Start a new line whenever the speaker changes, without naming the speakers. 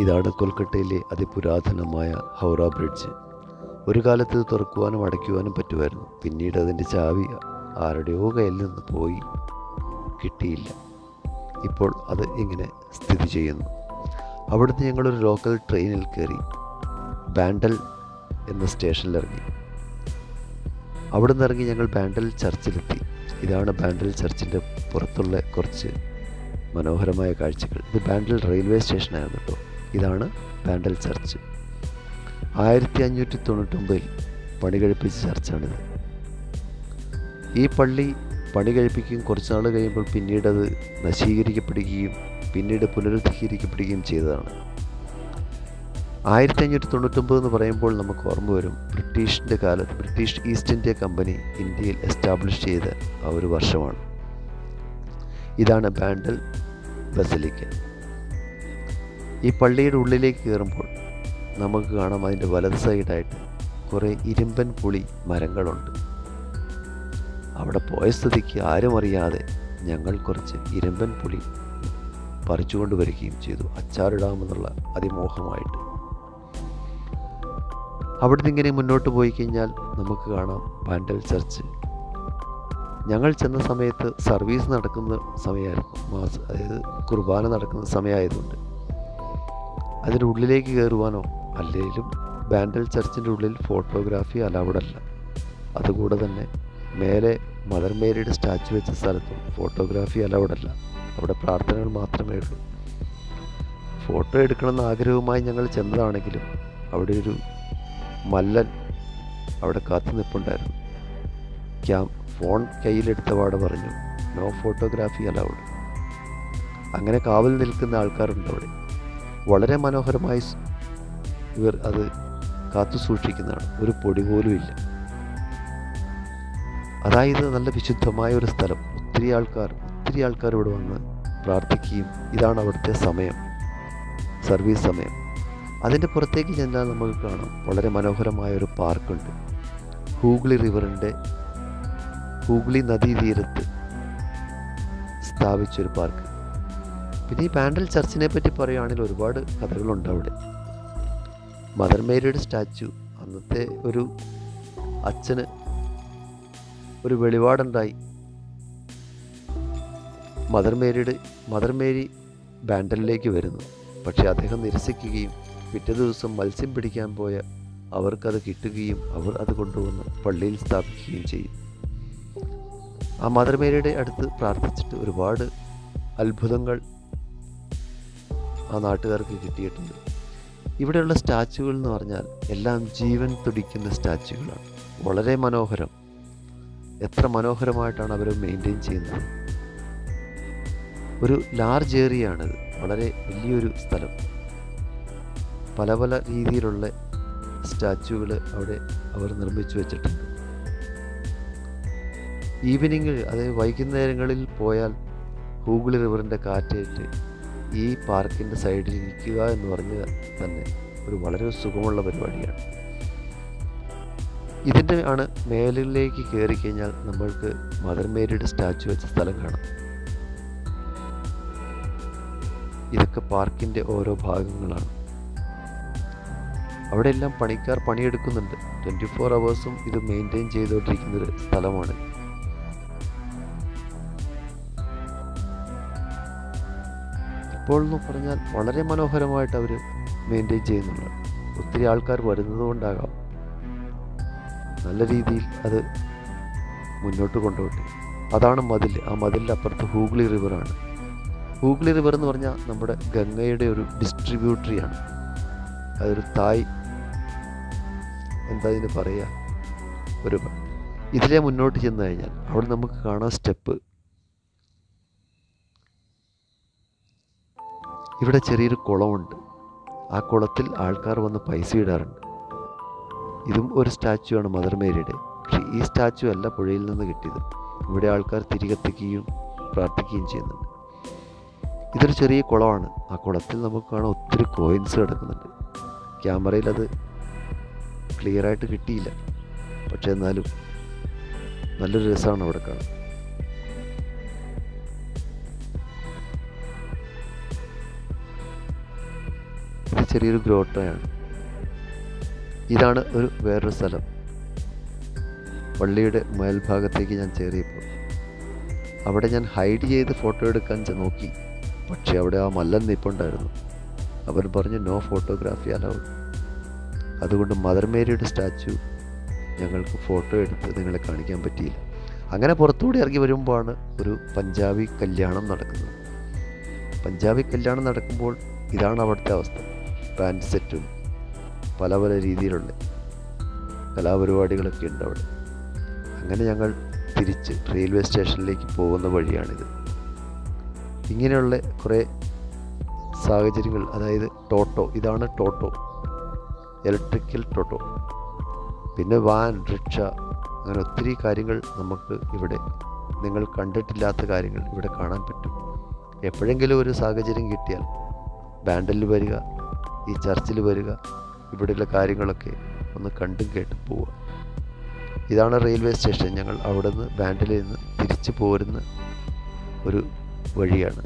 ഇതാണ് കൊൽക്കട്ടയിലെ അതിപുരാതനമായ ഹൗറ ബ്രിഡ്ജ്. ഒരു കാലത്ത് ഇത് തുറക്കുവാനും അടയ്ക്കുവാനും പറ്റുമായിരുന്നു. പിന്നീട് അതിൻ്റെ ചാവി ആരുടെയോ കയ്യിൽ നിന്ന് പോയി കിട്ടിയില്ല. ഇപ്പോൾ അത് ഇങ്ങനെ സ്ഥിതി ചെയ്യുന്നു. അവിടുന്ന് ഞങ്ങളൊരു ലോക്കൽ ട്രെയിനിൽ കയറി ബാൻഡൽ എന്ന സ്റ്റേഷനിലിറങ്ങി. അവിടുന്ന് ഇറങ്ങി ഞങ്ങൾ ബാൻഡൽ ചർച്ചിലെത്തി. ഇതാണ് ബാൻഡൽ ചർച്ചിൻ്റെ പുറത്തുള്ള കുറച്ച് മനോഹരമായ കാഴ്ചകൾ. ഇത് ബാൻഡൽ റെയിൽവേ സ്റ്റേഷനായിരുന്നു കേട്ടോ. ഇതാണ് ബാൻഡൽ ചർച്ച്. 1599 പണി കഴിപ്പിച്ച ചർച്ചാണിത്. ഈ പള്ളി പണി കഴിപ്പിക്കുകയും കുറച്ച് നാൾ കഴിയുമ്പോൾ പിന്നീട് അത് നശീകരിക്കപ്പെടുകയും പിന്നീട് പുനരുദ്ധീകരിക്കപ്പെടുകയും ചെയ്തതാണ്. 1599 എന്ന് പറയുമ്പോൾ നമുക്ക് ഓർമ്മ വരും ബ്രിട്ടീഷിൻ്റെ കാലത്ത് ബ്രിട്ടീഷ് ഈസ്റ്റ് ഇന്ത്യ കമ്പനി ഇന്ത്യയിൽ എസ്റ്റാബ്ലിഷ് ചെയ്ത ആ ഒരു വർഷമാണ്. ഇതാണ് ബാൻഡൽ ബസലിക്ക. ഈ പള്ളിയുടെ ഉള്ളിലേക്ക് കയറുമ്പോൾ നമുക്ക് കാണാം അതിൻ്റെ വലത് സൈഡായിട്ട് കുറേ ഇരുമ്പൻ പുളി മരങ്ങളുണ്ട്. അവിടെ പോയ സ്ഥിതിക്ക് ആരും അറിയാതെ ഞങ്ങൾ കുറച്ച് ഇരുമ്പൻ പുളി പറിച്ചുകൊണ്ട് വരികയും ചെയ്തു, അച്ചാറിടാമെന്നുള്ള അതിമോഹമായിട്ട്. അവിടുന്ന് ഇങ്ങനെ മുന്നോട്ട് പോയി കഴിഞ്ഞാൽ നമുക്ക് കാണാം ബാൻഡൽ ചർച്ച്. ഞങ്ങൾ ചെന്ന സമയത്ത് സർവീസ് നടക്കുന്ന സമയമായിരുന്നു, അതായത് കുർബാന നടക്കുന്ന സമയമായതുകൊണ്ട് അതിൻ്റെ ഉള്ളിലേക്ക് കയറുവാനോ അല്ലെങ്കിലും ബാൻഡൽ ചർച്ചിൻ്റെ ഉള്ളിൽ ഫോട്ടോഗ്രാഫി അലൗഡ് അല്ല. അതുകൂടെ തന്നെ മേലെ മദർ മേരിയുടെ സ്റ്റാച്ചു വെച്ച സ്ഥലത്തും ഫോട്ടോഗ്രാഫി അലൗഡ് അല്ല. അവിടെ പ്രാർത്ഥനകൾ മാത്രമേ ഉള്ളൂ. ഫോട്ടോ എടുക്കണമെന്ന് ആഗ്രഹവുമായി ഞങ്ങൾ ചെന്നതാണെങ്കിലും അവിടെ ഒരു മല്ലൻ അവിടെ കാത്തു നിൽപ്പുണ്ടായിരുന്നു. ഫോൺ കയ്യിലെടുത്ത പാടെ പറഞ്ഞു നോ ഫോട്ടോഗ്രാഫി അലൗഡ്. അങ്ങനെ കാവൽ നിൽക്കുന്ന ആൾക്കാരുണ്ട് അവിടെ. വളരെ മനോഹരമായി ഇവർ അത് കാത്തു സൂക്ഷിക്കുന്നതാണ്. ഒരു പൊടി പോലും ഇല്ല. അതായത് നല്ല വിശുദ്ധമായ ഒരു സ്ഥലം. ഒത്തിരി ആൾക്കാർ ഇവിടെ വന്ന് പ്രാർത്ഥിക്കുകയും ഇതാണ് അവിടുത്തെ സമയം, സർവീസ് സമയം. അതിൻ്റെ പുറത്തേക്ക് ചെന്നാൽ നമുക്ക് കാണാം വളരെ മനോഹരമായ ഒരു പാർക്കുണ്ട്. ഹൂഗ്ലി നദീതീരത്ത് സ്ഥാപിച്ചൊരു പാർക്ക്. പിന്നെ ഈ ബാൻഡൽ ചർച്ചിനെ പറ്റി പറയുകയാണെങ്കിൽ ഒരുപാട് കഥകളുണ്ട് അവിടെ. മദർ മേരിയുടെ സ്റ്റാച്ചു, അന്നത്തെ ഒരു അച്ഛന് ഒരു വെളിപാടുണ്ടായി. മദർ മേരി ബാൻഡലിലേക്ക് വരുന്നു. പക്ഷേ അദ്ദേഹം നിരസിക്കുകയും പിറ്റേ ദിവസം മത്സ്യം പിടിക്കാൻ പോയ അവർക്കത് കിട്ടുകയും അവർ അത് കൊണ്ടുവന്ന് പള്ളിയിൽ സ്ഥാപിക്കുകയും ചെയ്യും. ആ മദർ മേരിയുടെ അടുത്ത് പ്രാർത്ഥിച്ചിട്ട് ഒരുപാട് അത്ഭുതങ്ങൾ ആ നാട്ടുകാർക്ക് കിട്ടിയിട്ടുണ്ട്. ഇവിടെയുള്ള സ്റ്റാച്ചുകൾ എന്ന് പറഞ്ഞാൽ എല്ലാം ജീവൻ തുടിക്കുന്ന സ്റ്റാച്ചുകളാണ്. വളരെ മനോഹരം. എത്ര മനോഹരമായിട്ടാണ് അവർ മെയിൻറ്റെയിൻ ചെയ്യുന്നത്. ഒരു ലാർജ് ഏരിയ ആണിത്, വളരെ വലിയൊരു സ്ഥലം. പല പല രീതിയിലുള്ള സ്റ്റാച്ചുകൾ അവിടെ അവർ നിർമ്മിച്ചു വെച്ചിട്ടുണ്ട്. ഈവനിങ്ങിൽ, അതായത് വൈകുന്നേരങ്ങളിൽ പോയാൽ ഹൂഗ്ലി റിവറിൻ്റെ കാറ്റേറ്റ് ഈ പാർക്കിൻ്റെ സൈഡിൽ ഇരിക്കുക എന്ന് പറഞ്ഞാൽ തന്നെ ഒരു വളരെ സുഖമുള്ള പരിപാടിയാണ്. ഇതിൻ്റെ ആണ് മേലിലേക്ക് കയറി കഴിഞ്ഞാൽ നമ്മൾക്ക് മദർ മേരിയുടെ സ്റ്റാച്ചു വെച്ച സ്ഥലം കാണാം. ഇതൊക്കെ പാർക്കിൻ്റെ ഓരോ ഭാഗങ്ങളാണ്. അവിടെ എല്ലാം പണിക്കാർ പണിയെടുക്കുന്നുണ്ട്. 24 hours ഇത് മെയിൻറ്റെയിൻ ചെയ്തുകൊണ്ടിരിക്കുന്നൊരു സ്ഥലമാണ്. ഇപ്പോൾ എന്ന് പറഞ്ഞാൽ വളരെ മനോഹരമായിട്ട് അവർ മെയിൻറ്റെയിൻ ചെയ്യുന്നുണ്ട്. ഒത്തിരി ആൾക്കാർ വരുന്നതുകൊണ്ടാകാം നല്ല രീതിയിൽ അത് മുന്നോട്ട് കൊണ്ടുപോട്ടെ. അതാണ് മതിൽ. ആ മതിലിൻ്റെ അപ്പുറത്ത് ഹൂഗ്ലി റിവറാണ്. ഹൂഗ്ലി റിവർ എന്ന് പറഞ്ഞാൽ നമ്മുടെ ഗംഗയുടെ ഒരു ഡിസ്ട്രിബ്യൂട്ടറിയാണ്. അതൊരു എന്താ ഇതിന് പറയുക, ഒരു ഇതിലെ മുന്നോട്ട് ചെന്ന് കഴിഞ്ഞാൽ അവിടെ നമുക്ക് കാണാൻ സ്റ്റെപ്പ്. ഇവിടെ ചെറിയൊരു കുളമുണ്ട്. ആ കുളത്തിൽ ആൾക്കാർ വന്ന് പൈസ ഇടാറുണ്ട്. ഇതും ഒരു സ്റ്റാച്ചു ആണ് മദർ മേരിയുടെ. പക്ഷേ ഈ സ്റ്റാച്ചു അല്ല പുഴയിൽ നിന്ന് കിട്ടിയത്. ഇവിടെ ആൾക്കാർ തിരികെത്തിക്കുകയും പ്രാർത്ഥിക്കുകയും ചെയ്യുന്നുണ്ട്. ഇതൊരു ചെറിയ കുളമാണ്. ആ കുളത്തിൽ നമുക്ക് കാണാൻ ഒത്തിരി കോയിൻസ് കിടക്കുന്നുണ്ട്. ക്യാമറയിൽ അത് ക്ലിയറായിട്ട് കിട്ടിയില്ല, പക്ഷെ എന്നാലും നല്ലൊരു രസമാണ് അവിടെ കാണാൻ. ചെറിയൊരു ഗ്രോട്ടോയാണ്. ഇതാണ് വേറൊരു സ്ഥലം. പള്ളിയുടെ മേൽഭാഗത്തേക്ക് ഞാൻ കയറിയപ്പോൾ അവിടെ ഞാൻ ഹൈഡ് ചെയ്ത് ഫോട്ടോ എടുക്കാൻ നോക്കി. പക്ഷേ അവിടെ ആ മല്ലൻ നിൽപ്പുണ്ടായിരുന്നു. അവൻ പറഞ്ഞു നോ ഫോട്ടോഗ്രാഫി അലൗഡ്. അതുകൊണ്ട് മദർ മേരിയുടെ സ്റ്റാച്ചു ഞങ്ങൾക്ക് ഫോട്ടോ എടുത്ത് നിങ്ങളെ കാണിക്കാൻ പറ്റിയില്ല. അങ്ങനെ പുറത്തുകൂടി ഇറങ്ങി വരുമ്പോഴാണ് ഒരു പഞ്ചാബി കല്യാണം നടക്കുന്നത്. പഞ്ചാബി കല്യാണം നടക്കുമ്പോൾ ഇതാണ് അവിടുത്തെ അവസ്ഥ. ബാൻഡ് സെറ്റും പല പല രീതിയിലുള്ള കലാപരിപാടികളൊക്കെ ഉണ്ട് അവിടെ. അങ്ങനെ ഞങ്ങൾ തിരിച്ച് റെയിൽവേ സ്റ്റേഷനിലേക്ക് പോകുന്ന വഴിയാണിത്. ഇങ്ങനെയുള്ള കുറേ സാഹചര്യങ്ങൾ, അതായത് ടോട്ടോ, ഇതാണ് ടോട്ടോ, ഇലക്ട്രിക്കൽ ടോട്ടോ, പിന്നെ വാൻ, റിക്ഷ, അങ്ങനെ ഒത്തിരി കാര്യങ്ങൾ നമുക്ക് ഇവിടെ, നിങ്ങൾ കണ്ടിട്ടില്ലാത്ത കാര്യങ്ങൾ ഇവിടെ കാണാൻ പറ്റും. എപ്പോഴെങ്കിലും ഒരു സാഹചര്യം കിട്ടിയാൽ ബാൻഡിൽ വരിക, ഈ ചർച്ചിൽ വരിക, ഇവിടെയുള്ള കാര്യങ്ങളൊക്കെ ഒന്ന് കണ്ടും കേട്ടും പോവുക. ഇതാണ് റെയിൽവേ സ്റ്റേഷൻ. ഞങ്ങൾ അവിടെ നിന്ന് ബാൻഡിൽ നിന്ന് തിരിച്ചു പോരുന്ന ഒരു വഴിയാണ്.